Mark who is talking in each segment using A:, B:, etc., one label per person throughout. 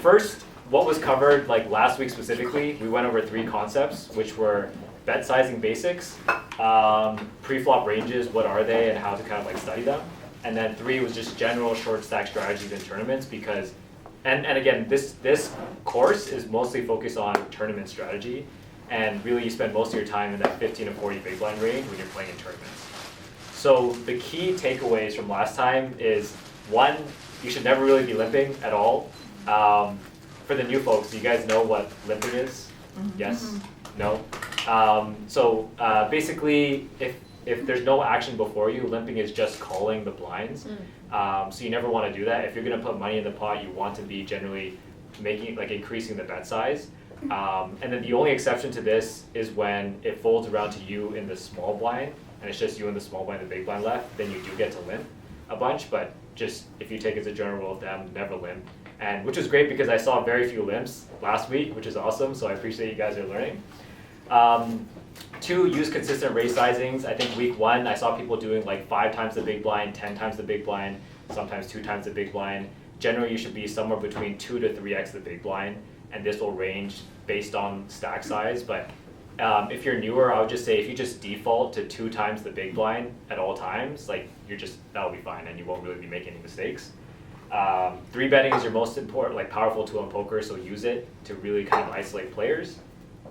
A: first, what was covered like last week specifically, we went over 3 concepts, which were bet sizing basics, pre-flop ranges, what are they, and how to kind of like study them. And then 3 was just general short stack strategies in tournaments because, and again, this course is mostly focused on tournament strategy, and really you spend most of your time in that 15 to 40 big blind range when you're playing in tournaments. So the key takeaways from last time is, 1, you should never really be limping at all. For the new folks, do you guys know what limping is? Mm-hmm. Yes? Mm-hmm. No? Basically, if there's no action before you, limping is just calling the blinds. So you never want to do that. If you're going to put money in the pot, you want to be generally making, like, increasing the bet size. And then the only exception to this is when it folds around to you in the small blind, and it's just you in the small blind and the big blind left, then you do get to limp a bunch, but just if you take it as a general rule of thumb, never limp. And which is great because I saw very few limps last week, which is awesome, so I appreciate you guys are learning. 2, use consistent raise sizings. I think week 1, I saw people doing like 5 times the big blind, 10 times the big blind, sometimes 2 times the big blind. Generally, you should be somewhere between 2 to 3x the big blind, and this will range based on stack size. But if you're newer, I would just say if you just default to 2 times the big blind at all times, like that'll be fine, and you won't really be making any mistakes. 3 betting is your most important, like powerful tool in poker, so use it to really kind of isolate players.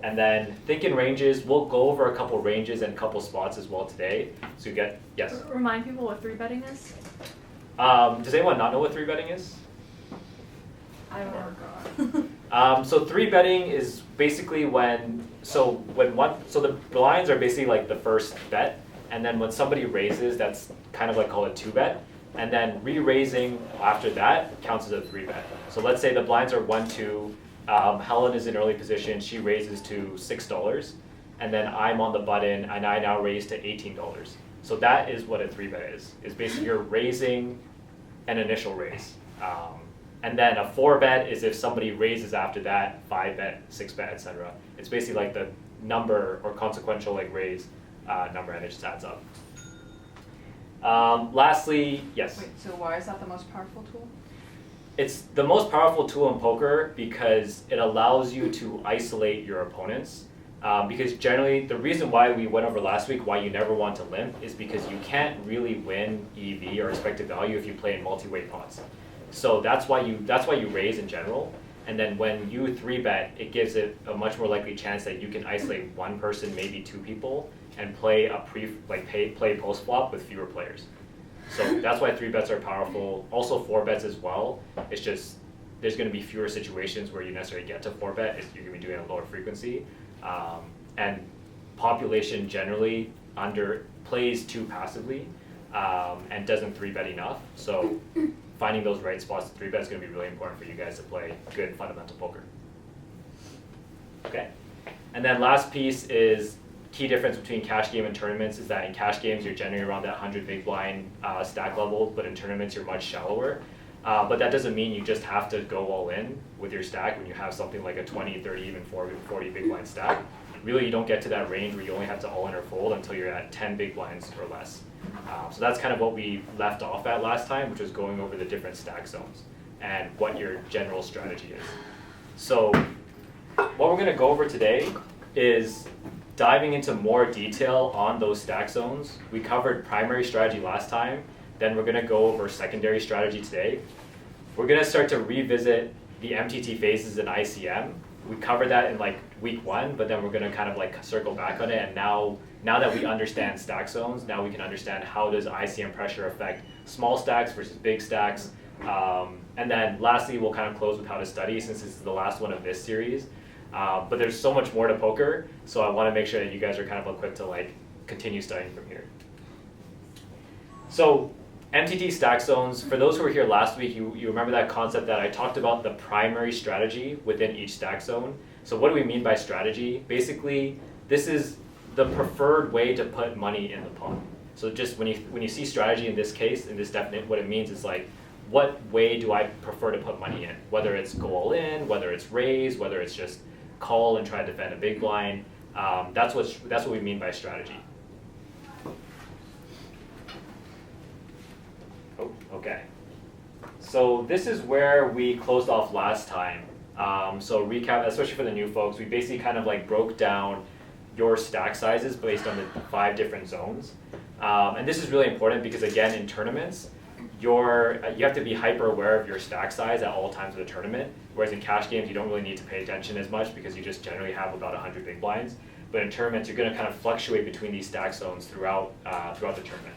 A: And then think in ranges. We'll go over a couple ranges and a couple spots as well today. So you get, yes?
B: Remind people what 3 betting is.
A: Does anyone not know what 3 betting is?
B: I don't know.
A: So 3 betting is basically so the blinds are basically like the first bet, and then when somebody raises, that's kind of like called a 2 bet. And then re-raising after that counts as a 3 bet. So let's say the blinds are 1-2, Helen is in early position, she raises to $6, and then I'm on the button and I now raise to $18. So that is what a 3 bet is. It's basically you're raising an initial raise. And then a 4 bet is if somebody raises after that, 5 bet, 6 bet, etc. It's basically like the number or consequential like raise number, and it just adds up. Lastly, yes?
C: Wait, so why is that the most powerful tool?
A: It's the most powerful tool in poker because it allows you to isolate your opponents. Because generally, the reason why we went over last week why you never want to limp is because you can't really win EV or expected value if you play in multi-way pots. So that's why you raise in general. And then when you 3-bet, it gives it a much more likely chance that you can isolate 1 person, maybe 2 people, and play a play post flop with fewer players. So that's why 3-bets are powerful. Also 4-bets as well. It's just there's going to be fewer situations where you necessarily get to 4-bet. You're going to be doing a lower frequency, and population generally plays too passively and doesn't 3-bet enough. So finding those right spots to 3-bet is going to be really important for you guys to play good fundamental poker. Okay, and then last piece is key difference between cash game and tournaments is that in cash games you're generally around that 100 big blind stack level, but in tournaments you're much shallower. But that doesn't mean you just have to go all in with your stack when you have something like a 20, 30, even 40 big blind stack. Really, you don't get to that range where you only have to all in or fold until you're at 10 big blinds or less. So that's kind of what we left off at last time, which was going over the different stack zones and what your general strategy is. So what we're going to go over today is diving into more detail on those stack zones. We covered primary strategy last time, then we're going to go over secondary strategy today. We're going to start to revisit the MTT phases in ICM. We covered that in like week 1, but then we're going to kind of like circle back on it, and now that we understand stack zones, now we can understand how does ICM pressure affect small stacks versus big stacks. And then lastly, we'll kind of close with how to study, since this is the last one of this series. But there's so much more to poker, so I want to make sure that you guys are kind of equipped to like continue studying from here. So MTT stack zones, for those who were here last week, you remember that concept that I talked about the primary strategy within each stack zone. So what do we mean by strategy? Basically, this is the preferred way to put money in the pot. So just when you see strategy in this case, in this definite, what it means is like, what way do I prefer to put money in? Whether it's go all in, whether it's raise, whether it's just call and try to defend a big blind. That's what we mean by strategy. Oh, okay. so this is where we closed off last time. So recap, especially for the new folks, we basically kind of like broke down your stack sizes based on the 5 different zones. And this is really important because again, in tournaments, you have to be hyper aware of your stack size at all times of the tournament, whereas in cash games, you don't really need to pay attention as much because you just generally have about 100 big blinds. But in tournaments, you're going to kind of fluctuate between these stack zones throughout the tournament.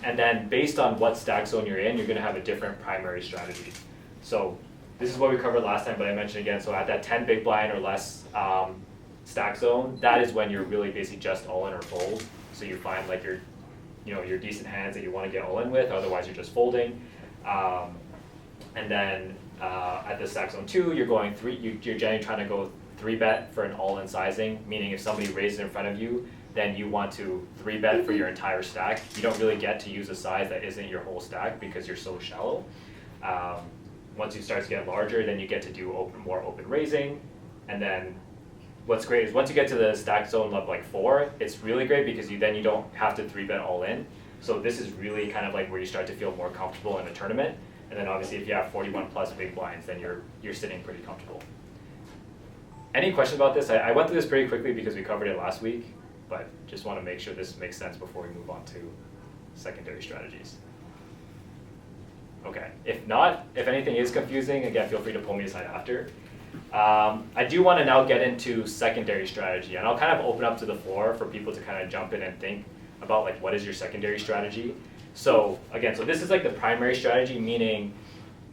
A: And then based on what stack zone you're in, you're going to have a different primary strategy. So this is what we covered last time, but I mentioned again, so at that 10 big blind or less stack zone, that is when you're really basically just all in or fold. So you find like your decent hands that you want to get all in with, otherwise you're just folding. And then at the stack zone 2, you're going you're generally trying to go 3-bet for an all-in sizing, meaning if somebody raises in front of you, then you want to 3-bet for your entire stack. You don't really get to use a size that isn't your whole stack because you're so shallow. Once you start to get larger, then you get to do more open raising. And then what's great is once you get to the stack zone of like 4, it's really great because then you don't have to 3-bet all in. So this is really kind of like where you start to feel more comfortable in a tournament. And then obviously if you have 41 plus big blinds, then you're sitting pretty comfortable. Any questions about this? I went through this pretty quickly because we covered it last week, but just want to make sure this makes sense before we move on to secondary strategies. Okay, if not, if anything is confusing, again, feel free to pull me aside after. I do want to now get into secondary strategy, and I'll kind of open up to the floor for people to kind of jump in and think about like what is your secondary strategy. So again, so this is like the primary strategy, meaning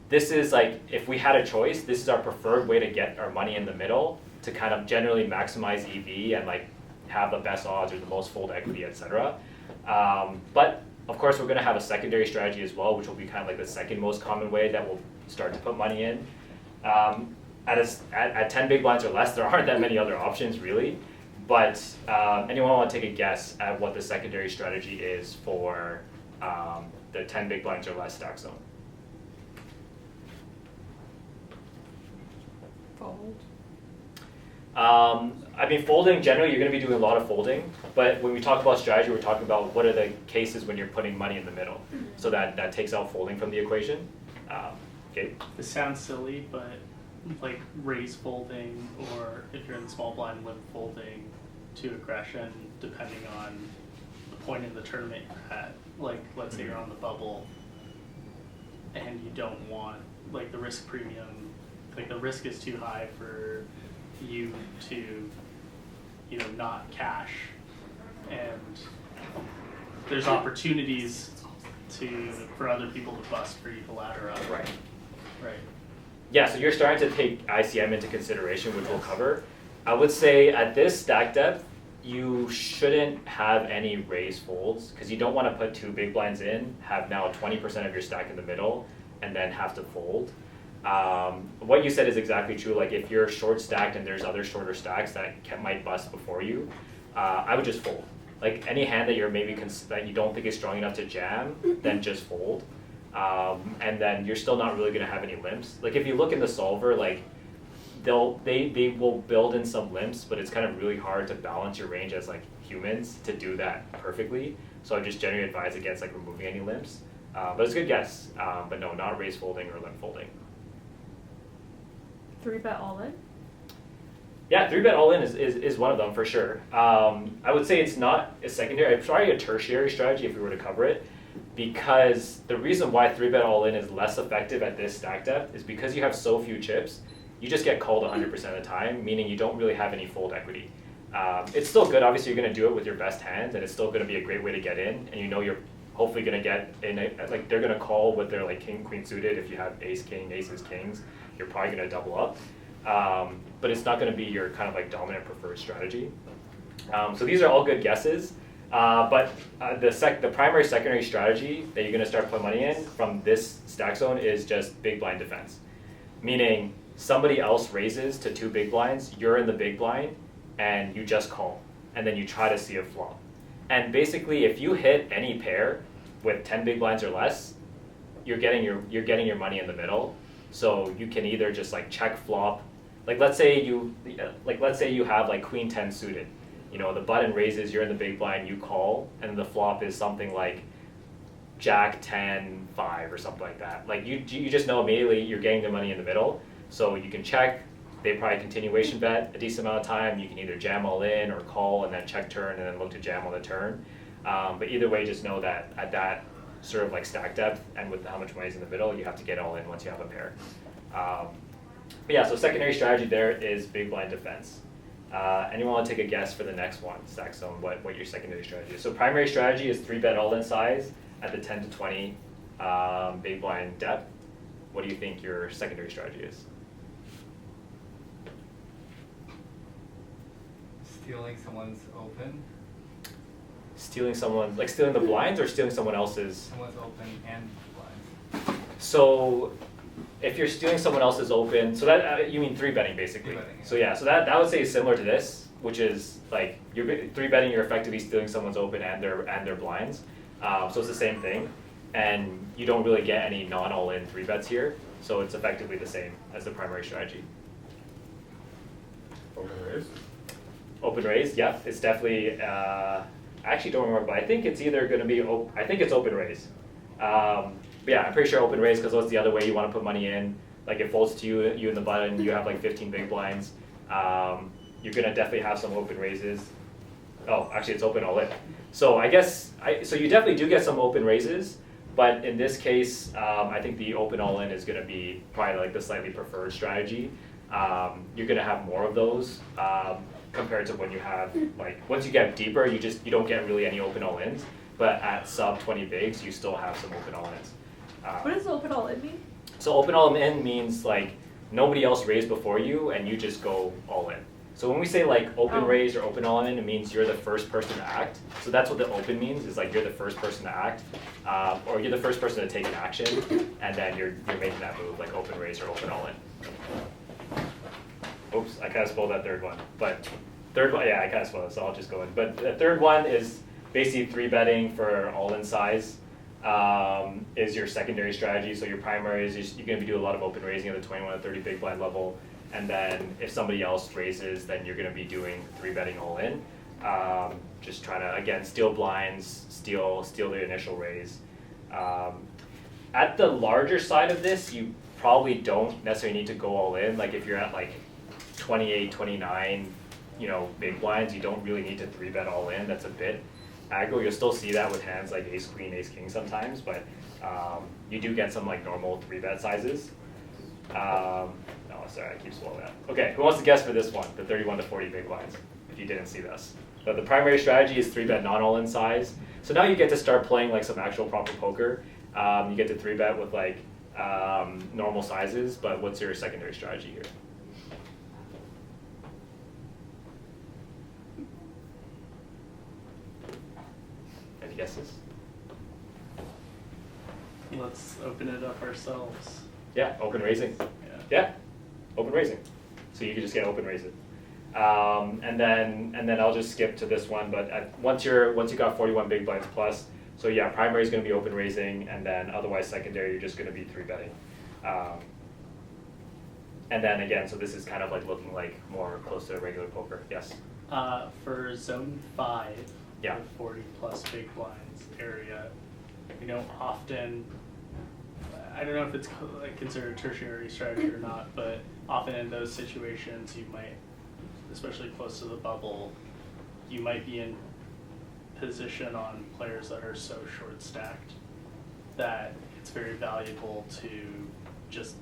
A: this is like if we had a choice, this is our preferred way to get our money in the middle to kind of generally maximize EV and like have the best odds or the most fold equity, etc. But of course, we're going to have a secondary strategy as well, which will be kind of like the second most common way that we'll start to put money in. At 10 big blinds or less, there aren't that many other options really. But anyone want to take a guess at what the secondary strategy is for the 10 big blinds or less stack zone?
C: Fold.
A: I mean, folding, generally, you're going to be doing a lot of folding. But when we talk about strategy, we're talking about what are the cases when you're putting money in the middle. So that takes out folding from the equation. Okay.
D: This sounds silly, but like raise folding, or if you're in the small blind, limp folding to aggression, depending on the point in the tournament you're at. Like, let's say you're on the bubble and you don't want, like, the risk premium, like the risk is too high for you to, not cash. And there's opportunities for other people to bust for you to ladder up.
A: Right.
D: Right.
A: Yeah, so you're starting to take ICM into consideration, which we'll cover. I would say at this stack depth, you shouldn't have any raise folds because you don't want to put 2 big blinds in, have now 20% of your stack in the middle, and then have to fold. What you said is exactly true. Like if you're short stacked and there's other shorter stacks that might bust before you, I would just fold. Like any hand that you're maybe that you don't think is strong enough to jam, then just fold. And then you're still not really going to have any limps. Like if you look in the solver, like they will build in some limps, but it's kind of really hard to balance your range as like humans to do that perfectly. So I just generally advise against like removing any limps. But it's a good guess. But no, not raise folding or limp folding.
B: 3-bet all in?
A: Yeah, 3-bet all in is one of them for sure. I would say it's not a secondary, it's probably a tertiary strategy if we were to cover it, because the reason why 3-bet all in is less effective at this stack depth is because you have so few chips, you just get called 100% of the time, meaning you don't really have any fold equity. It's still good, obviously you're going to do it with your best hands, and it's still going to be a great way to get in, and you're hopefully going to get in, like they're going to call with their like king, queen suited. If you have ace, king, aces, kings, you're probably going to double up. But it's not going to be your kind of like dominant preferred strategy. So these are all good guesses. But the primary secondary strategy that you're going to start putting money in from this stack zone is just big blind defense. Meaning somebody else raises to 2 big blinds, you're in the big blind, and you just call. And then you try to see a flop. And basically if you hit any pair with 10 big blinds or less, you're getting your money in the middle. So you can either just like check flop, like let's say you have like queen 10 suited, the button raises, you're in the big blind, you call, and the flop is something like Jack 10 5 or something like that. Like you just know immediately you're getting the money in the middle, so you can check. They probably continuation bet a decent amount of time. You can either jam all in or call and then check turn and then look to jam on the turn. But either way, just know that at that sort of like stack depth and with how much money is in the middle, you have to get all in once you have a pair. But yeah, so secondary strategy there is big blind defense. Anyone want to take a guess for the next one, stack zone, what your secondary strategy is? So primary strategy is 3-bet all in size at the 10 to 20 big blind depth. What do you think your secondary strategy is?
E: Stealing someone's open.
A: Stealing the blinds or stealing someone else's?
E: Someone's open and blinds.
A: So if you're stealing someone else's open, so that you mean 3-betting basically.
E: 3-betting, yeah.
A: So yeah, so that would say is similar to this, which is like you're 3-betting, you're effectively stealing someone's open and their blinds. So it's the same thing, and you don't really get any non-all-in 3-bets here. So it's effectively the same as the primary strategy.
F: Open raise.
A: Open raise, yeah, it's definitely. I actually don't remember, but I think it's either going to be. I think it's open raise. But yeah, I'm pretty sure open raise because that's the other way you want to put money in. Like it folds to you in the button. You have like 15 big blinds. You're going to definitely have some open raises. Oh, actually, it's open all in. So I guess so you definitely do get some open raises, but in this case, I think the open all in is going to be probably like the slightly preferred strategy. You're going to have more of those. Compared to when you have, like, once you get deeper, you don't get really any open all-ins, but at sub 20 bigs, you still have some open all-ins.
B: What does open all in mean?
A: So open all-in means, like, nobody else raised before you, and you just go all in. So when we say, like, open raise or open all-in, it means you're the first person to act. So that's what the open means, is, like, you're the first person to act, or you're the first person to take an action, and then you're making that move, like open raise or open all-in. Oops, I kind of spoiled that third one. But third one, yeah, I kind of spoiled it, so I'll just go in. But the third one is basically 3-betting for all-in size is your secondary strategy. So your primary is you're going to be doing a lot of open raising at the 21 to 30 big blind level. And then if somebody else raises, then you're going to be doing 3-betting all-in. Just trying to, again, steal blinds, steal the initial raise. At the larger side of this, you probably don't necessarily need to go all in. Like if you're at like 28, 29, big blinds, you don't really need to 3-bet all in. That's a bit aggro. You'll still see that with hands like ace queen, ace king sometimes, but you do get some like normal 3-bet sizes. Oh, sorry, I keep swallowing that. Okay, who wants to guess for this one, the 31 to 40 big blinds, if you didn't see this? But the primary strategy is 3-bet non all-in size. So now you get to start playing like some actual proper poker. You get to 3-bet with like normal sizes, but what's your secondary strategy here? Any guesses?
D: Let's open it up ourselves.
A: Yeah, open raising.
D: Yeah.
A: Open raising. So you can just get open raising. And then I'll just skip to this one, but once you got 41 big blinds plus, so yeah, primary is going to be open raising, and then otherwise secondary you're just going to be 3-betting. And then again, so this is kind of like looking like more close to regular poker. Yes.
D: For zone 5,
A: Yeah.
D: the 40 plus big blinds area, often, I don't know if it's considered tertiary strategy or not, but often in those situations you might, especially close to the bubble, you might be in position on players that are so short stacked that it's very valuable to just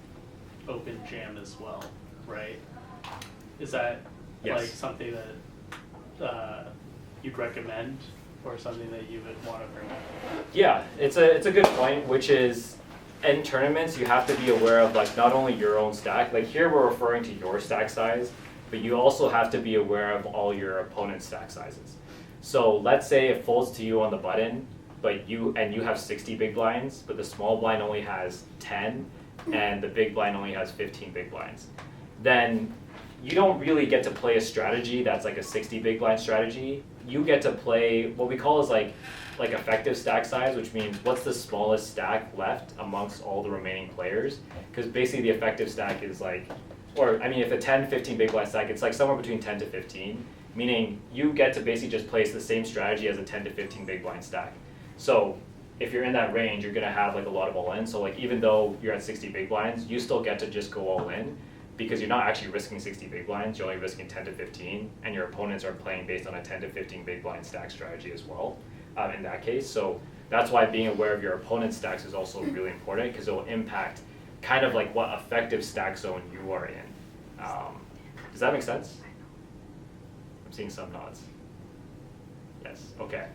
D: open jam as well, right? Is that
A: Yes.
D: like something that you'd recommend or something that you would want to bring up?
A: Yeah, it's a good point, which is in tournaments you have to be aware of like not only your own stack, like here we're referring to your stack size, but you also have to be aware of all your opponent's stack sizes. So let's say it folds to you on the button, but you have 60 big blinds, but the small blind only has 10, and the big blind only has 15 big blinds. Then you don't really get to play a strategy that's like a 60 big blind strategy. You get to play what we call is like effective stack size, which means what's the smallest stack left amongst all the remaining players. Because basically the effective stack is like, if a 10, 15 big blind stack, it's like somewhere between 10 to 15, meaning you get to basically just place the same strategy as a 10 to 15 big blind stack. So if you're in that range, you're gonna have like a lot of all-in. So like even though you're at 60 big blinds, you still get to just go all in because you're not actually risking 60 big blinds, you're only risking 10 to 15, and your opponents are playing based on a 10 to 15 big blind stack strategy as well in that case. So that's why being aware of your opponent's stacks is also really important because it will impact kind of like what effective stack zone you are in. Does that make sense? I'm seeing some nods. Yes, okay.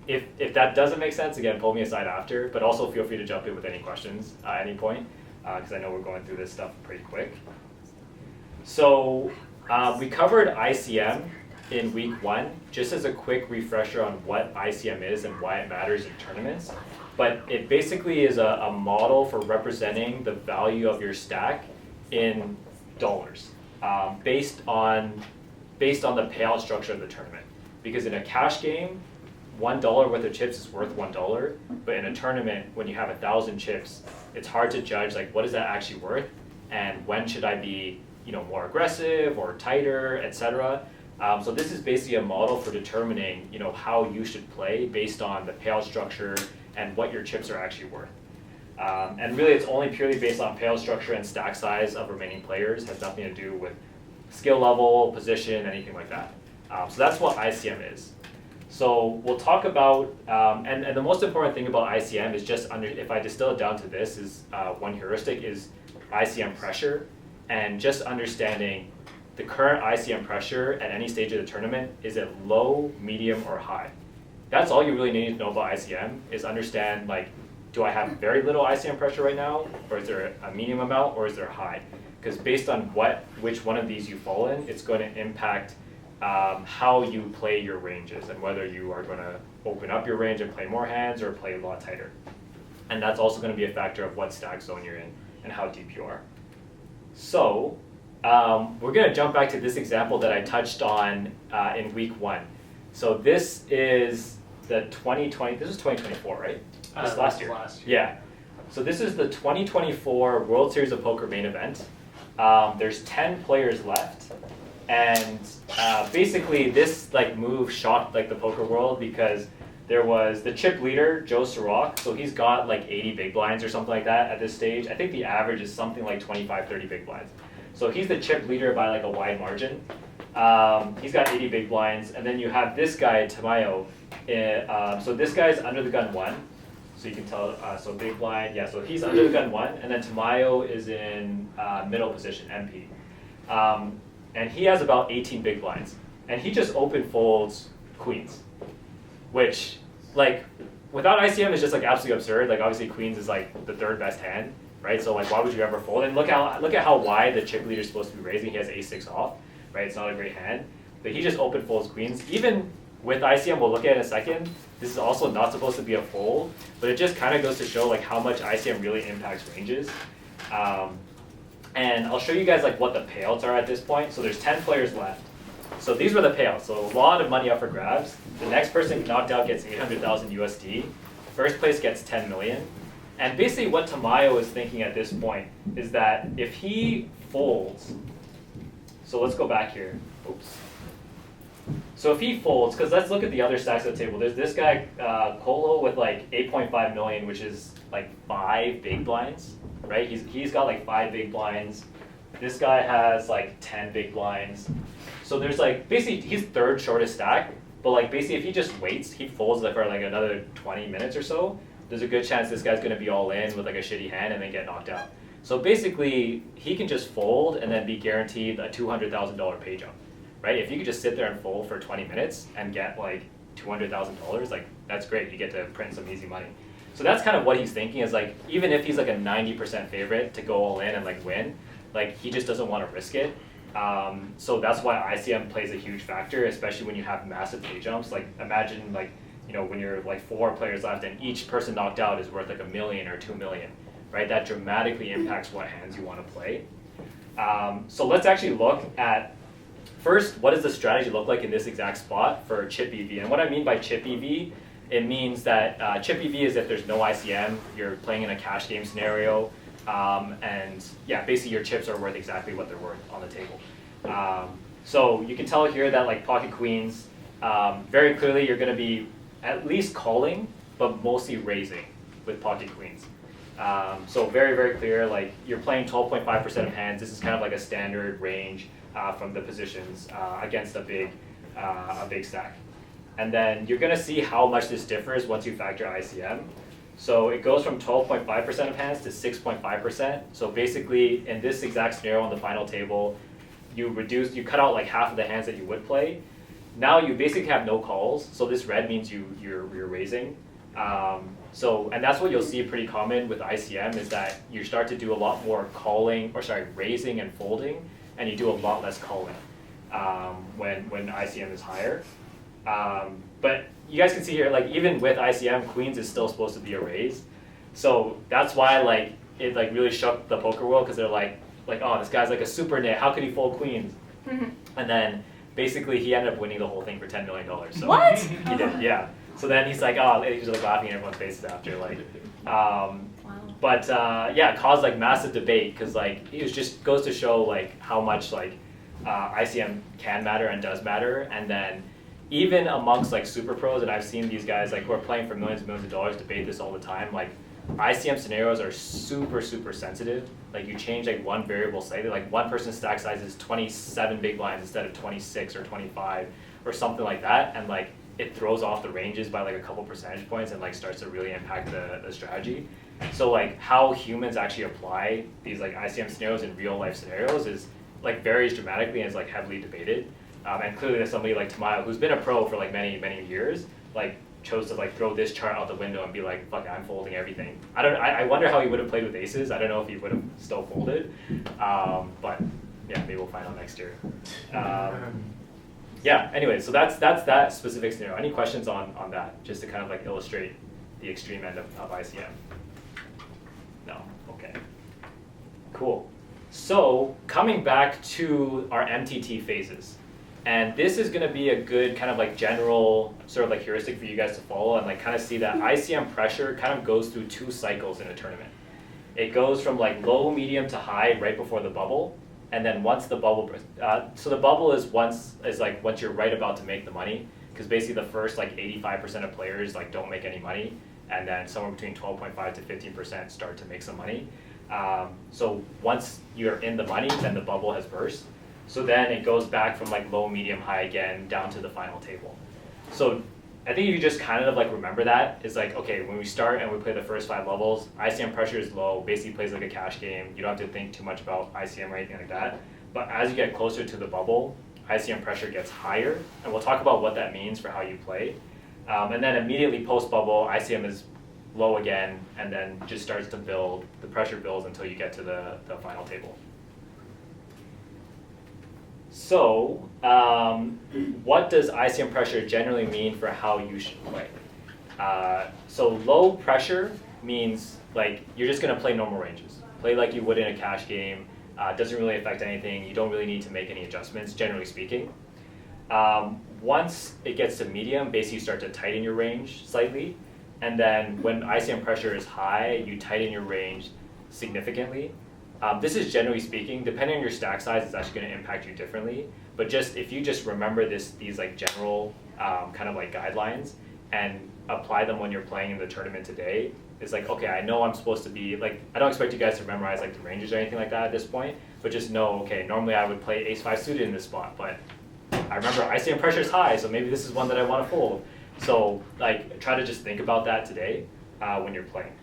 A: If that doesn't make sense, again, pull me aside after, but also feel free to jump in with any questions at any point, because I know we're going through this stuff pretty quick. So we covered ICM in week 1, just as a quick refresher on what ICM is and why it matters in tournaments. But it basically is a model for representing the value of your stack in dollars, based on the payout structure of the tournament. Because in a cash game, $1 worth of chips is worth $1, but in a tournament, when you have 1,000 chips, it's hard to judge like what is that actually worth, and when should I be, more aggressive or tighter, etc. So this is basically a model for determining, how you should play based on the payout structure and what your chips are actually worth. And really, it's only purely based on payout structure and stack size of remaining players. It has nothing to do with skill level, position, anything like that. So that's what ICM is. So we'll talk about, and the most important thing about ICM is just, if I distill it down to this, is one heuristic is ICM pressure, and just understanding the current ICM pressure at any stage of the tournament, is it low, medium, or high? That's all you really need to know about ICM, is understand like, do I have very little ICM pressure right now, or is there a medium amount, or is there high? Because based on which one of these you fall in, it's going to impact how you play your ranges and whether you are going to open up your range and play more hands or play a lot tighter. And that's also going to be a factor of what stack zone you're in and how deep you are. So we're going to jump back to this example that I touched on in week 1. So this is the 2020, this is 2024, right? This last year. Yeah. So this is the 2024 World Series of Poker main event. There's 10 players left. And basically this move shocked the poker world because there was the chip leader, Joe Sirach, so he's got 80 big blinds or something like that at this stage. I think the average is something like 25, 30 big blinds. So he's the chip leader by a wide margin. He's got 80 big blinds, and then you have this guy, Tamayo. So this guy's under the gun 1. So you can tell, so big blind, yeah, so he's under the gun 1, and then Tamayo is in middle position, MP. And he has about 18 big blinds. And he just open folds queens, which, without ICM is just absolutely absurd. Obviously queens is the 3rd best hand, right? So why would you ever fold? And look at how wide the chip leader is supposed to be raising. He has ace-6 off, right? It's not a great hand. But he just open folds queens. Even with ICM, we'll look at it in a second. This is also not supposed to be a fold, but it just kind of goes to show how much ICM really impacts ranges. And I'll show you guys what the payouts are at this point. So there's 10 players left. So these were the payouts. So a lot of money up for grabs. The next person knocked out gets 800,000 USD. First place gets 10 million. And basically what Tamayo is thinking at this point is that if he folds, so let's go back here. Oops. So if he folds, because let's look at the other stacks at the table. There's this guy, Colo, with 8.5 million, which is 5 big blinds. Right, he's got 5 big blinds. This guy has 10 big blinds. So there's basically he's 3rd shortest stack, but basically if he just waits, he folds for another 20 minutes or so. There's a good chance this guy's gonna be all in with a shitty hand and then get knocked out. So basically he can just fold and then be guaranteed a $200,000 pay jump, right? If you could just sit there and fold for 20 minutes and get $200,000, that's great. You get to print some easy money. So that's kind of what he's thinking is even if he's a 90% favorite to go all in and win, he just doesn't want to risk it. So that's why ICM plays a huge factor, especially when you have massive pay jumps. Imagine when you're 4 players left and each person knocked out is worth $1 million or $2 million, right? That dramatically impacts what hands you want to play. So let's actually look at first, what does the strategy look like in this exact spot for chip EV? And what I mean by chip EV, it means that chip EV is if there's no ICM, you're playing in a cash game scenario, and yeah, basically your chips are worth exactly what they're worth on the table. So you can tell here that pocket queens, very clearly you're going to be at least calling, but mostly raising with pocket queens. So very, very clear, like you're playing 12.5% of hands. This is kind of like a standard range from the positions against a big stack. And then you're gonna see how much this differs once you factor ICM. So it goes from 12.5% of hands to 6.5%. So basically in this exact scenario on the final table, you cut out like half of the hands that you would play. Now you basically have no calls. So this red means you're raising. And that's what you'll see pretty common with ICM is that you start to do a lot more raising and folding, and you do a lot less calling when ICM is higher. But you guys can see here, like even with ICM, queens is still supposed to be a raise. So that's why like it like really shook the poker world because they're like, oh, this guy's like a super nit. How could he fold queens? And then basically he ended up winning the whole thing for $10 million. So
B: What?
A: He did, yeah. So then he's like, oh, he was like laughing in everyone's faces after, like. But yeah, it caused like massive debate because like it just goes to show like how much like ICM can matter and does matter, and then even amongst like super pros, and I've seen these guys like who are playing for millions and millions of dollars debate this all the time. Like ICM scenarios are super, super sensitive. Like you change like one variable slightly, like one person's stack size is 27 big blinds instead of 26 or 25 or something like that, and like it throws off the ranges by like a couple percentage points and like starts to really impact the strategy. So like how humans actually apply these like ICM scenarios in real life scenarios is like varies dramatically and is like heavily debated. And clearly there's somebody like Tamayo who's been a pro for like many, many years, like chose to like throw this chart out the window and be like, fuck it, I'm folding everything. I wonder how he would have played with aces. I don't know if he would have still folded. But yeah, maybe we'll find out next year. Yeah, anyway, so that's that specific scenario. Any questions on that, just to kind of like illustrate the extreme end of ICM? No, okay. Cool. So coming back to our MTT phases, and this is gonna be a good kind of like general sort of like heuristic for you guys to follow and like kind of see that ICM pressure kind of goes through 2 cycles in a tournament. It goes from like low, medium to high right before the bubble. And then once the bubble, so the bubble is once you're right about to make the money, because basically the first like 85% of players like don't make any money, and then somewhere between 12.5 to 15% start to make some money. So once you're in the money, then the bubble has burst. So then it goes back from like low, medium, high again down to the final table. So I think if you just kind of like remember that, it's like, okay, when we start and we play the first 5 levels, ICM pressure is low, basically plays like a cash game. You don't have to think too much about ICM or anything like that. But as you get closer to the bubble, ICM pressure gets higher, and we'll talk about what that means for how you play. And then immediately post-bubble, ICM is low again, and then just starts to build, the pressure builds until you get to the final table. So, what does ICM pressure generally mean for how you should play? So low pressure means like you're just gonna play normal ranges. Play like you would in a cash game. Doesn't really affect anything. You don't really need to make any adjustments, generally speaking. Once it gets to medium, basically you start to tighten your range slightly. And then when ICM pressure is high, you tighten your range significantly. This is generally speaking, depending on your stack size, it's actually going to impact you differently. But just if you just remember these like general kind of like guidelines and apply them when you're playing in the tournament today, it's like, okay, I know I'm supposed to be like, I don't expect you guys to memorize like the ranges or anything like that at this point, but just know, okay, normally I would play ace-5 suited in this spot, but I remember ICM pressure is high, so maybe this is one that I want to fold. So like, try to just think about that today when you're playing.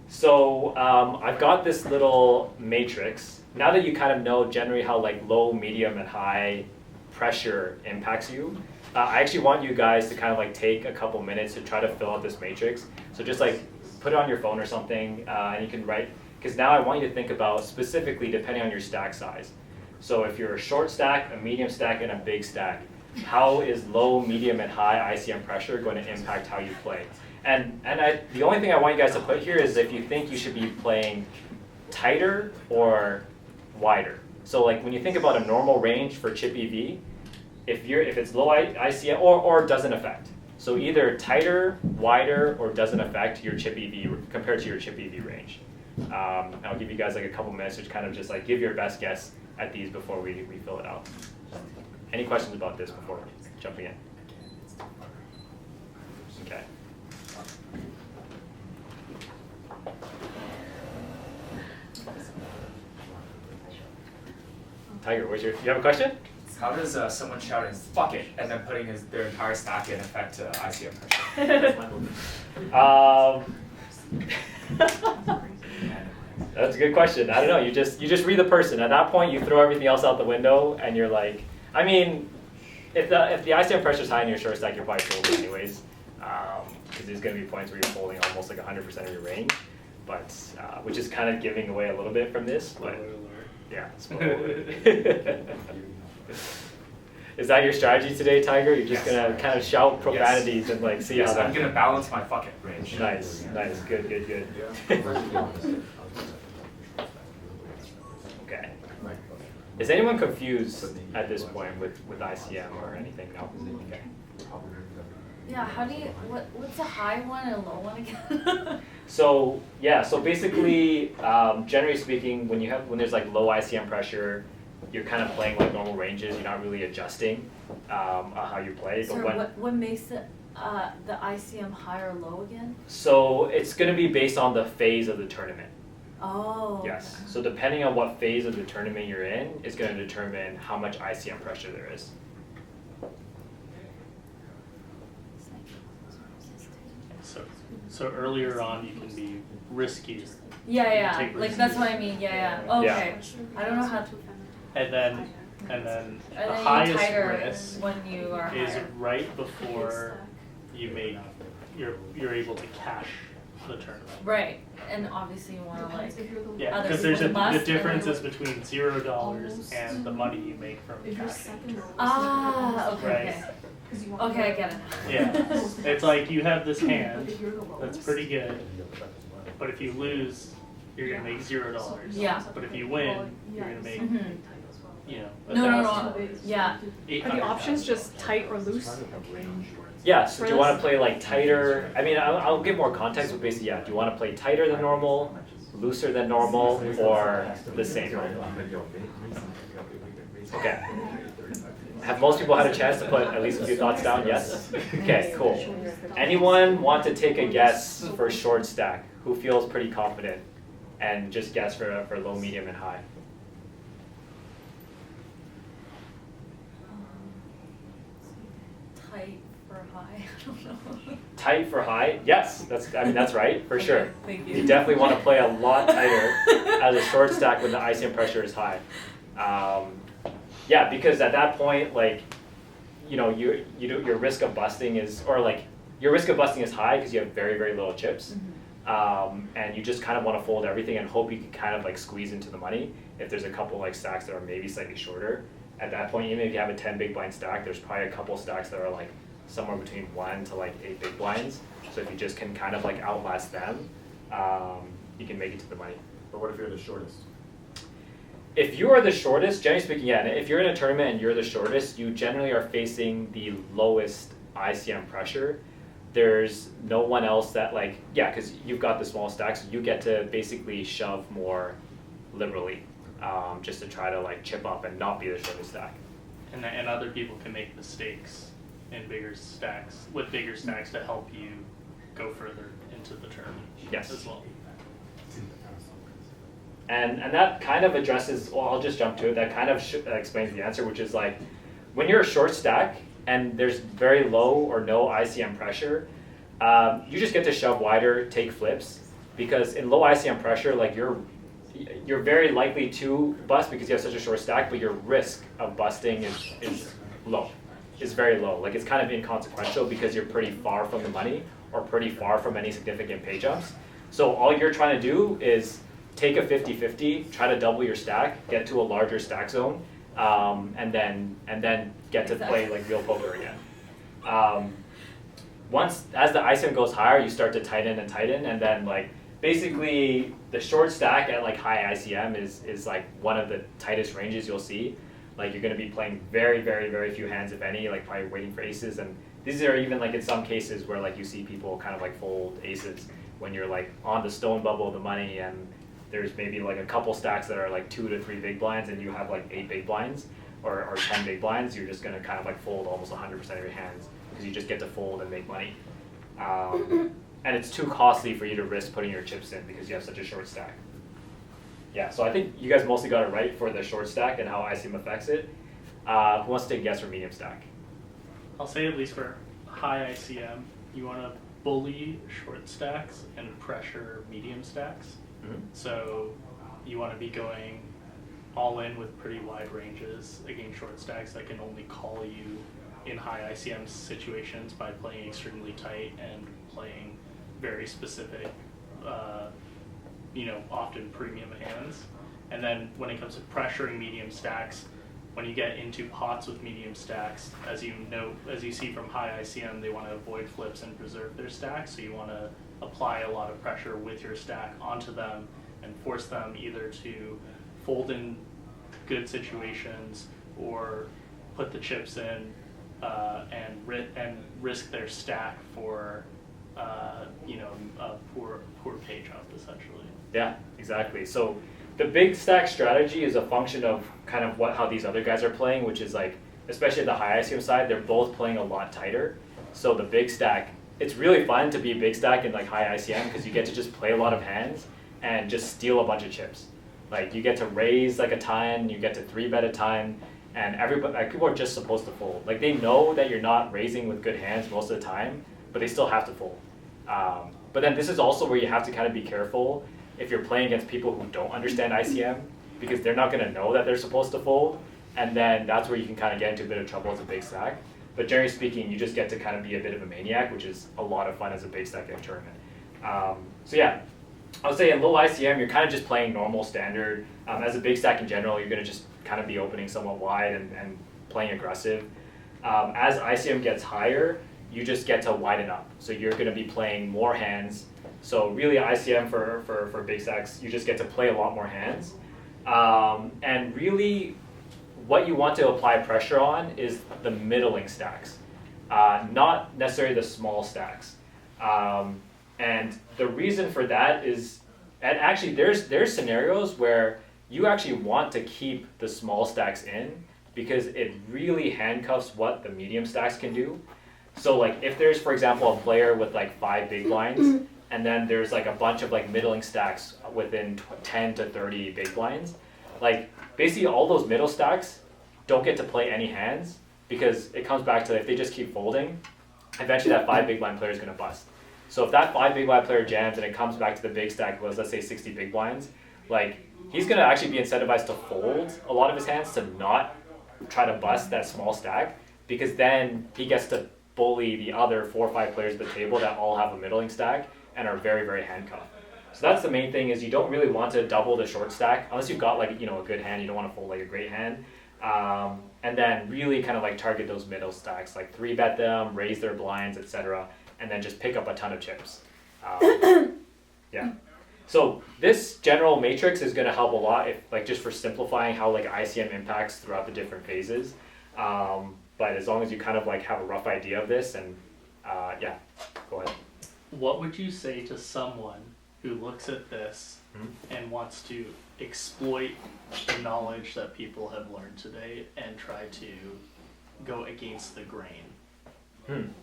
A: So I've got this little matrix. Now that you kind of know generally how like low, medium, and high pressure impacts you, I actually want you guys to kind of like take a couple minutes to try to fill out this matrix. So just like put it on your phone or something, and you can write, because now I want you to think about specifically depending on your stack size. So if you're a short stack, a medium stack, and a big stack, how is low, medium, and high ICM pressure going to impact how you play? And the only thing I want you guys to put here is if you think you should be playing tighter or wider. So like when you think about a normal range for chip EV, if it's low ICM or doesn't affect. So either tighter, wider, or doesn't affect your chip EV compared to your chip EV range. I'll give you guys like a couple minutes to kind of just like give your best guess at these before we fill it out. Any questions about this before jumping in? Tiger, you have a question?
F: How does someone shouting "fuck it" and then putting their entire stack in affect ICM pressure?
A: That's a good question. I don't know. You just read the person. At that point, you throw everything else out the window, and you're like, I mean, if the ICM pressure is high in your short stack, you're probably folding anyways, because there's going to be points where you're folding almost like 100% of your range, but which is kind of giving away a little bit from this. But yeah. Is that your strategy today, Tiger? You're just gonna kind of shout profanities and like see how that.
F: I'm gonna balance my fuck it range.
A: Nice, good. Okay. Is anyone confused at this point with ICM or anything? No. Okay.
B: Yeah, what's a high one and a low one again?
A: So basically, generally speaking, when there's like low ICM pressure, you're kind of playing like normal ranges. You're not really adjusting how you play.
B: So what makes the ICM high or low again?
A: So it's going to be based on the phase of the tournament.
B: Oh.
A: Yes. So depending on what phase of the tournament you're in is going to determine how much ICM pressure there is.
D: So earlier on, you can be riskier.
B: Yeah.
D: Take
B: Like
D: risks.
B: that's what I mean. Yeah. Okay.
A: Yeah.
B: I don't know how to.
D: And then the
B: And then
D: highest
B: tighter
D: risk
B: when you are
D: is
B: higher.
D: right before you're able to cash the tournament.
B: Right. And obviously you want to like.
D: Yeah,
B: Other
D: because there's
B: people must,
D: the
B: and
D: difference
B: then-
D: is between $0 and the money you make from cashing.
B: Ah. Okay.
D: Right.
B: Okay. Okay, I get it.
D: Yeah, it's like you have this hand that's pretty good, but if you lose, you're gonna make $0.
B: Yeah.
D: But if you win, you're gonna make
B: Mhm.
D: $1,000.
B: No. Yeah.
C: Are the options just tight or loose?
A: Yeah, so do you want to play like tighter? I mean, I'll give more context, but basically, yeah, do you want to play tighter than normal, looser than normal, or the same? Okay. Have most people had a chance to put at least a few thoughts down? Yes? Okay, cool. Anyone want to take a guess for short stack? Who feels pretty confident? And just guess for low, medium, and high.
B: Tight for high. I don't know.
A: Tight for high? Yes, that's right, for sure.
B: Thank
A: You definitely want to play a lot tighter as a short stack when the ICM pressure is high. Yeah, because at that point, like, your risk of busting is, your risk of busting is high because you have very, very little chips. And you just kind of want to fold everything and hope you can kind of like squeeze into the money. If there's a couple like stacks that are maybe slightly shorter, at that point, even if you have a 10 big blind stack, there's probably a couple stacks that are like somewhere between 1 to like 8 big blinds. So if you just can kind of like outlast them, you can make it to the money.
G: But what if you're the shortest?
A: If you are the shortest, generally speaking, yeah, if you're in a tournament and you're the shortest, you generally are facing the lowest ICM pressure. There's no one else that because you've got the small stack, so you get to basically shove more liberally, just to try to like chip up and not be the shortest stack.
D: And other people can make mistakes in bigger stacks to help you go further into the tournament.
A: Yes.
D: As well.
A: And that kind of addresses, well, I'll just jump to it, that kind of explains the answer, which is like, when you're a short stack and there's very low or no ICM pressure, you just get to shove wider, take flips, because in low ICM pressure, like you're very likely to bust because you have such a short stack, but your risk of busting is low, is very low. Like it's kind of inconsequential because you're pretty far from the money or pretty far from any significant pay jumps. So all you're trying to do is take a 50-50, try to double your stack, get to a larger stack zone, and then get to play like real poker again. Once, as the ICM goes higher, you start to tighten, and then like basically the short stack at like high ICM is like one of the tightest ranges you'll see. Like you're going to be playing very, very, very few hands, if any, like probably waiting for aces, and these are even like in some cases where like you see people kind of like fold aces when you're like on the stone bubble of the money, and there's maybe like a couple stacks that are like 2 to 3 big blinds and you have like 8 big blinds or 10 big blinds. You're just going to kind of like fold almost 100% of your hands because you just get to fold and make money. And it's too costly for you to risk putting your chips in because you have such a short stack. Yeah, so I think you guys mostly got it right for the short stack and how ICM affects it. Who wants to take a guess for medium stack?
D: I'll say at least for high ICM, you want to bully short stacks and pressure medium stacks.
A: Mm-hmm.
D: So you want to be going all in with pretty wide ranges against short stacks that can only call you in high ICM situations by playing extremely tight and playing very specific, often premium hands. And then when it comes to pressuring medium stacks, when you get into pots with medium stacks, as you see from high ICM, they want to avoid flips and preserve their stacks. So you want to apply a lot of pressure with your stack onto them and force them either to fold in good situations or put the chips in and risk their stack for a poor pay jump essentially.
A: Yeah, exactly. So the big stack strategy is a function of kind of how these other guys are playing, which is like, especially the high ICM side, they're both playing a lot tighter. So the big stack, it's really fun to be a big stack in like high ICM because you get to just play a lot of hands and just steal a bunch of chips. Like you get to raise like a ton, you get to 3-bet a ton, and everybody, like people are just supposed to fold. Like they know that you're not raising with good hands most of the time, but they still have to fold. But then this is also where you have to kind of be careful if you're playing against people who don't understand ICM, because they're not going to know that they're supposed to fold, and then that's where you can kind of get into a bit of trouble as a big stack. But generally speaking, you just get to kind of be a bit of a maniac, which is a lot of fun as a big stack in a tournament. So yeah, I would say in low ICM, you're kind of just playing normal standard. As a big stack in general, you're going to just kind of be opening somewhat wide and playing aggressive. As ICM gets higher, you just get to widen up. So you're going to be playing more hands. So really ICM for big stacks, you just get to play a lot more hands. And really what you want to apply pressure on is the middling stacks, not necessarily the small stacks. And the reason for that is, and actually there's scenarios where you actually want to keep the small stacks in because it really handcuffs what the medium stacks can do. So like if there's, for example, a player with like 5 big blinds, and then there's like a bunch of like middling stacks within 10 to 30 big blinds, like basically all those middle stacks don't get to play any hands because it comes back to if they just keep folding, eventually that 5 big blind player is going to bust. So if that 5 big blind player jams and it comes back to the big stack was, let's say 60 big blinds, like he's going to actually be incentivized to fold a lot of his hands to not try to bust that small stack, because then he gets to bully the other 4 or 5 players at the table that all have a middling stack and are very, very handcuffed. So that's the main thing, is you don't really want to double the short stack unless you've got like, a good hand. You don't want to fold like a great hand. And then really kind of like target those middle stacks, like 3-bet them, raise their blinds, etc., and then just pick up a ton of chips. Yeah. So this general matrix is going to help a lot, if like just for simplifying how like ICM impacts throughout the different phases. But as long as you kind of like have a rough idea of this, and yeah, go ahead.
D: What would you say to someone who looks at this and wants to exploit the knowledge that people have learned today and try to go against the grain?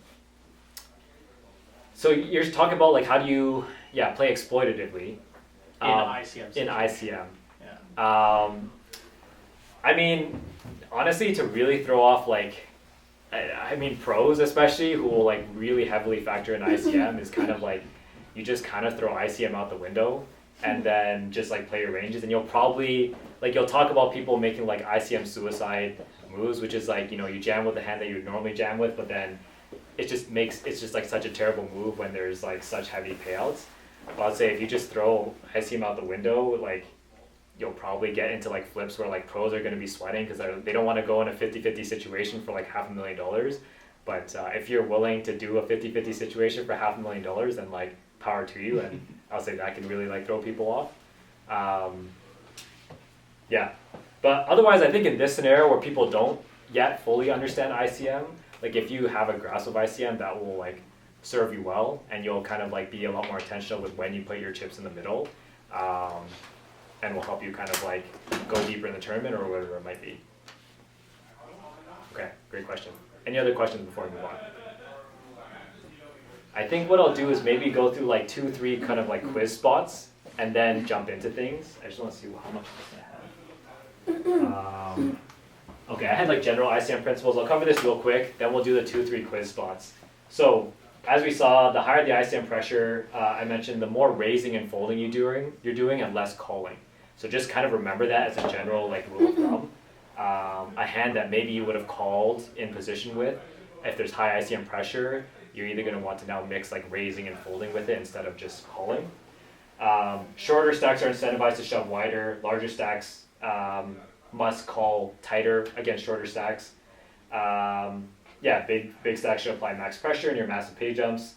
A: So you're talking about like how do you play exploitatively
D: In ICM.
A: in ICM.
D: Yeah.
A: I mean, honestly, to really throw off like, I mean pros especially who will like really heavily factor in ICM is kind of like, you just kind of throw ICM out the window and then just like play your ranges, and you'll probably, like you'll talk about people making like ICM suicide moves, which is like, you jam with the hand that you would normally jam with, but then it's just like such a terrible move when there's like such heavy payouts. But I'd say if you just throw ICM out the window, like you'll probably get into like flips where like pros are going to be sweating because they don't want to go in a 50-50 situation for like $500,000. But if you're willing to do a 50-50 situation for $500,000, then like power to you, and I'll say that can really like throw people off. Yeah, but otherwise I think in this scenario where people don't yet fully understand ICM, like if you have a grasp of ICM, that will like serve you well, and you'll kind of like be a lot more intentional with when you put your chips in the middle. And will help you kind of like go deeper in the tournament or whatever it might be. Okay, great question. Any other questions before we move on? I think what I'll do is maybe go through like 2-3 kind of like quiz spots and then jump into things. I just want to see how much I have. Okay, I had like general ICM principles. I'll cover this real quick, then we'll do the 2-3 quiz spots. So as we saw, the higher the ICM pressure, I mentioned the more raising and folding you're doing and less calling. So just kind of remember that as a general like rule of thumb. A hand that maybe you would have called in position with, if there's high ICM pressure, you're either going to want to now mix like raising and folding with it instead of just calling. Shorter stacks are incentivized to shove wider. Larger stacks must call tighter against shorter stacks. Yeah, big stacks should apply max pressure in your massive pay jumps.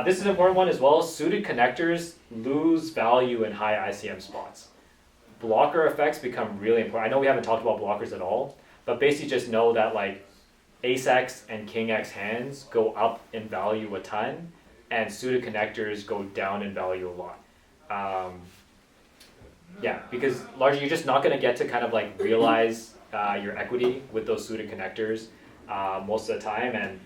A: This is an important one as well. Suited connectors lose value in high ICM spots. Blocker effects become really important. I know we haven't talked about blockers at all, but basically just know that like ace X and king X hands go up in value a ton, and suited connectors go down in value a lot. Yeah, because largely you're just not going to get to kind of like realize your equity with those suited connectors most of the time, and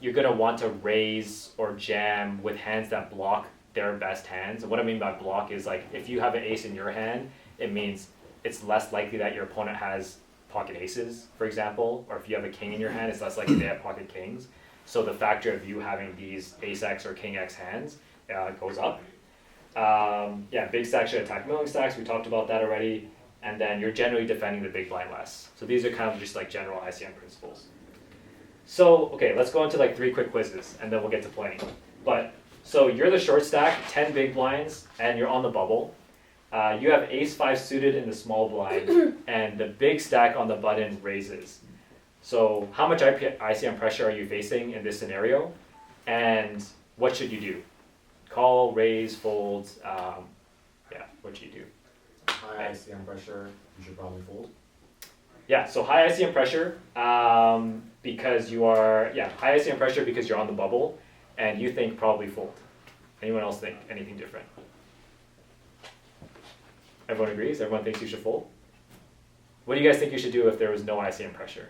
A: you're going to want to raise or jam with hands that block their best hands. And what I mean by block is like if you have an ace in your hand, it means it's less likely that your opponent has pocket aces, for example, or if you have a king in your hand, it's less likely they have pocket kings. So the factor of you having these ace X or king X hands goes up. Yeah, big stacks should attack milling stacks. We talked about that already. And then you're generally defending the big blind less. So these are kind of just like general ICM principles. So, okay, let's go into like 3 quick quizzes and then we'll get to playing. But, so you're the short stack, 10 big blinds, and you're on the bubble. You have ace 5 suited in the small blind, and the big stack on the button raises. So how much ICM pressure are you facing in this scenario? And what should you do? Call, raise, fold, yeah, what should you do?
G: High ICM pressure, you should probably fold.
A: Yeah, so high ICM pressure because you are, high ICM pressure because you're on the bubble, and you think probably fold. Anyone else think anything different? Everyone agrees? Everyone thinks you should fold? What do you guys think you should do if there was no ICM pressure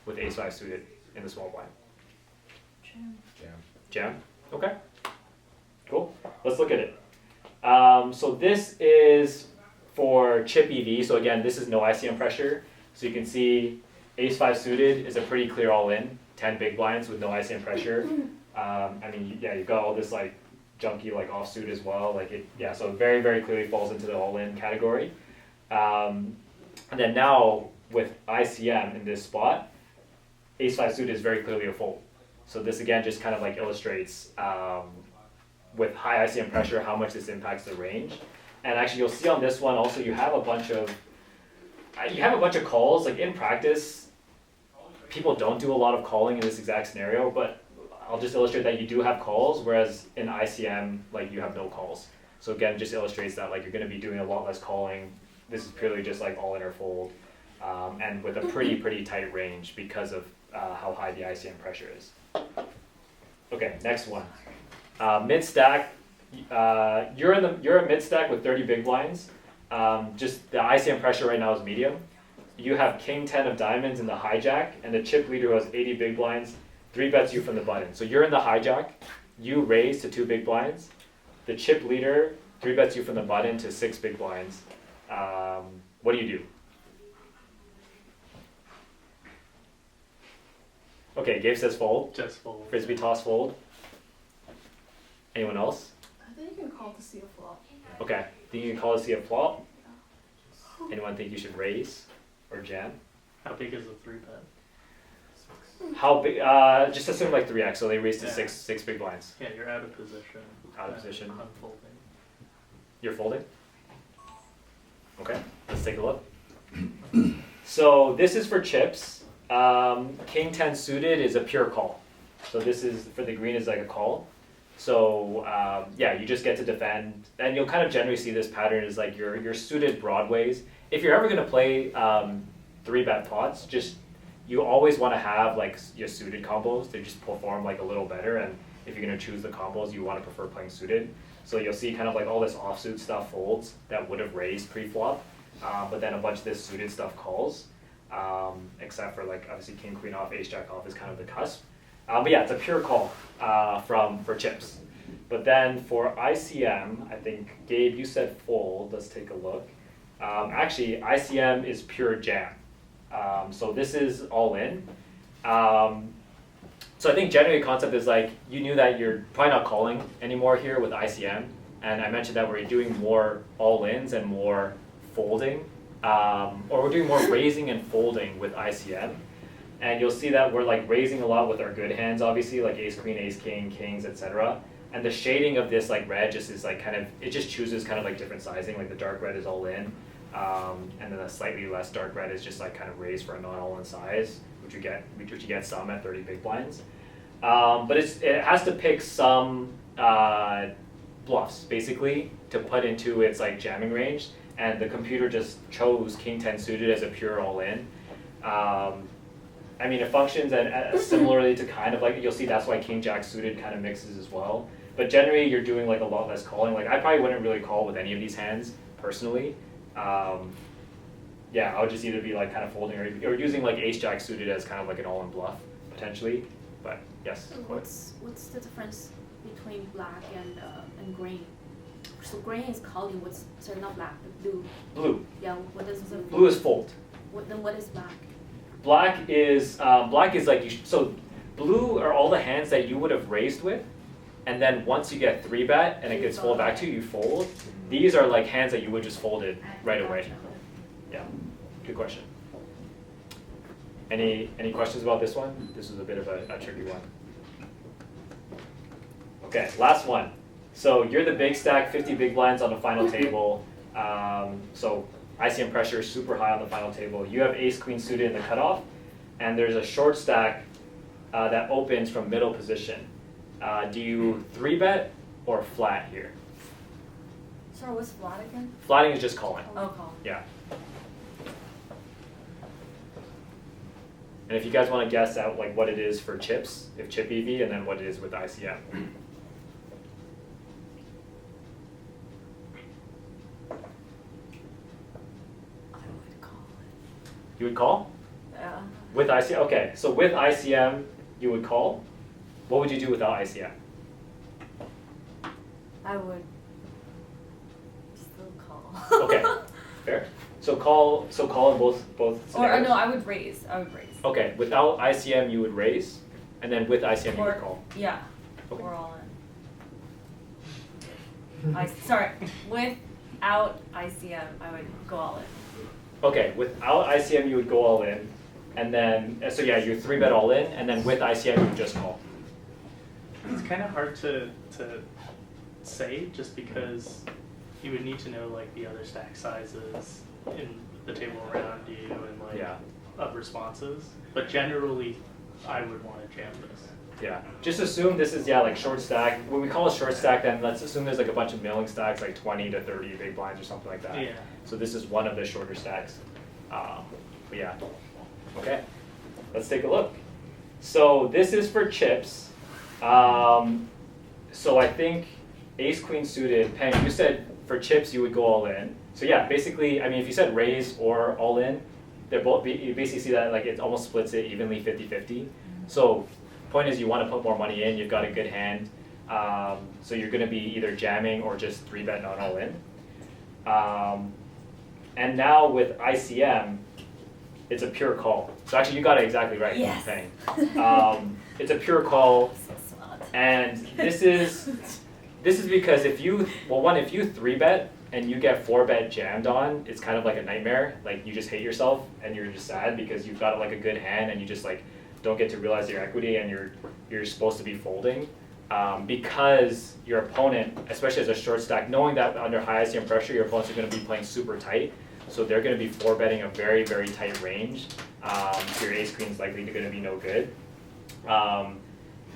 A: with ace 5 suited in the small blind? Jam? Okay. Cool. Let's look at it. So this is for chip EV. So again, this is no ICM pressure. So you can see ace 5 suited is a pretty clear all-in, 10 big blinds with no ICM pressure. I mean, yeah, you've got all this like junky like offsuit as well. Like it, yeah. So it very, very clearly falls into the all-in category. And then now with ICM in this spot, ace 5 suited is very clearly a fold. So this again just kind of like illustrates with high ICM pressure how much this impacts the range. And actually you'll see on this one also you have a bunch of calls. Like in practice, people don't do a lot of calling in this exact scenario, but I'll just illustrate that you do have calls, whereas in ICM, like you have no calls. So again, it just illustrates that like you're going to be doing a lot less calling. This is purely just like all in or fold, and with a pretty tight range because of how high the ICM pressure is. Okay, next one. Mid stack. You're a mid stack with 30 big blinds. Just the ICM pressure right now is medium. You have king 10 of diamonds in the hijack, and the chip leader who has 80 big blinds 3 bets you from the button. So you're in the hijack. You raise to 2 big blinds. The chip leader 3 bets you from the button to 6 big blinds. What do you do? Okay, Gabe says fold.
D: Just fold.
A: Frisbee toss fold. Anyone else?
C: I think you can call to see a flop.
A: Okay, think you can call to see a flop? Anyone think you should raise or jam?
D: How big is a 3-bet?
A: How big? Just assume like 3x, so they raise to
D: Yeah.
A: six big blinds.
D: Yeah, you're out of position.
A: Out of position.
D: Unfolding.
A: You're folding? Okay, let's take a look. So this is for chips. King 10 suited is a pure call. So this is, for the green, is like a call. So yeah, you just get to defend. And you'll kind of generally see this pattern is like your suited broadways. If you're ever going to play 3-bet pots, just you always want to have like your suited combos. They just perform like a little better. And if you're going to choose the combos, you want to prefer playing suited. So you'll see kind of like all this offsuit stuff folds that would have raised pre-flop, but then a bunch of this suited stuff calls, except for like obviously king, queen off, ace, jack off is kind of the cusp. But yeah, it's a pure call for chips. But then for ICM, I think, Gabe, you said fold. Let's take a look. Actually, ICM is pure jam. So this is all in. So I think generally the concept is like, you knew that you're probably not calling anymore here with ICM. And I mentioned that we're doing more all-ins and more folding. Or we're doing more raising and folding with ICM. And you'll see that we're like raising a lot with our good hands, obviously, like ace, queen, ace, king, kings, etc. And the shading of this like red just is like kind of, it just chooses kind of like different sizing, like the dark red is all in. And then the slightly less dark red is just like kind of raised for a not all in size, which you get some at 30 big blinds. But it has to pick some bluffs basically to put into its like jamming range, and the computer just chose king 10 suited as a pure all in. I mean, it functions and similarly to kind of like, you'll see that's why king jack suited kind of mixes as well. But generally you're doing like a lot less calling. Like I probably wouldn't really call with any of these hands personally. Yeah, I would just either be like kind of folding or using like ace jack suited as kind of like an all in bluff potentially. But yes.
B: So what's the difference between black and green? So green is calling. Sorry, not black, but blue.
A: Blue.
B: Yeah. What does the
A: Blue is fold.
B: Then what is black?
A: Black is like so blue are all the hands that you would have raised with, and then once you get 3-bet and it gets folded back to you, you fold. These are like hands that you would just folded right away. Yeah, good question. Any questions about this one? This is a bit of a tricky one. Okay, last one. So you're the big stack, 50 big blinds on the final table. So ICM pressure is super high on the final table. You have ace queen suited in the cutoff, and there's a short stack that opens from middle position. Do you 3-bet or flat here?
B: Sorry, what's flat again?
A: Flatting is just calling.
B: Oh, call.
A: Yeah. And if you guys want to guess out like what it is for chips, if chip EV, and then what it is with ICM.
B: I would call it.
A: You would call?
B: Yeah.
A: With ICM? Okay, so with ICM, you would call. What would you do without ICM?
B: I would still call.
A: Okay, fair. So call in both
B: Or
A: scenarios?
B: no, I would raise.
A: Okay, without ICM, you would raise, and then with ICM, you would
B: Or
A: call.
B: yeah.
A: Okay.
B: We're all in. Sorry, without ICM, I would go all in.
A: Okay, without ICM, you would go all in, and then, so yeah, you 3-bet all in, and then with ICM, you would just call.
D: It's kind of hard to say just because you would need to know like the other stack sizes in the table around you and like
A: Yeah.
D: of responses. But generally, I would want to jam this.
A: Yeah, just assume this is, yeah, like short stack. When we call a short stack, then let's assume there's like a bunch of milling stacks, like 20 to 30 big blinds or something like that.
D: Yeah.
A: So this is one of the shorter stacks. But yeah, okay, let's take a look. So this is for chips. So I think ace queen suited, Peng, you said for chips you would go all in. So yeah, basically, I mean, if you said raise or all in, they're both, you basically see that like it almost splits it evenly 50-50. So point is you want to put more money in, you've got a good hand. So you're going to be either jamming or just 3-bet not all in. And now with ICM, it's a pure call. So actually you got it exactly right.
B: Yes.
A: Peng. It's a pure call.
B: So smart.
A: And this is because if you 3-bet and you get 4-bet jammed on, it's kind of like a nightmare. Like you just hate yourself and you're just sad because you've got like a good hand and you just like don't get to realize your equity and you're supposed to be folding. Because your opponent, especially as a short stack, knowing that under high ICM pressure, your opponents are going to be playing super tight. So they're going to be 4-betting a very, very tight range. So your ace queen is likely going to be no good.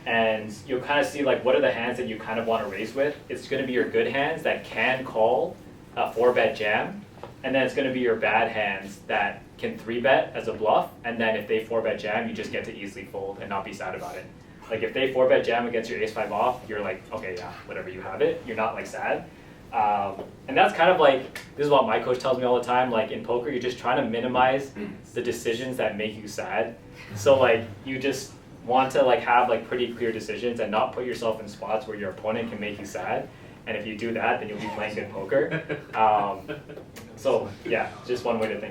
A: And you'll kind of see like what are the hands that you kind of want to raise with. It's going to be your good hands that can call a 4-bet jam, and then it's going to be your bad hands that can 3-bet as a bluff, and then if they 4-bet jam, you just get to easily fold and not be sad about it. Like if they 4-bet jam against your ace-5 off, you're like, okay, yeah, whatever, you have it. You're not like sad. And that's kind of like, this is what my coach tells me all the time, like in poker, you're just trying to minimize the decisions that make you sad. So like you just want to like have like pretty clear decisions and not put yourself in spots where your opponent can make you sad. And if you do that, then you'll be playing good poker. So yeah, just one way to think of it.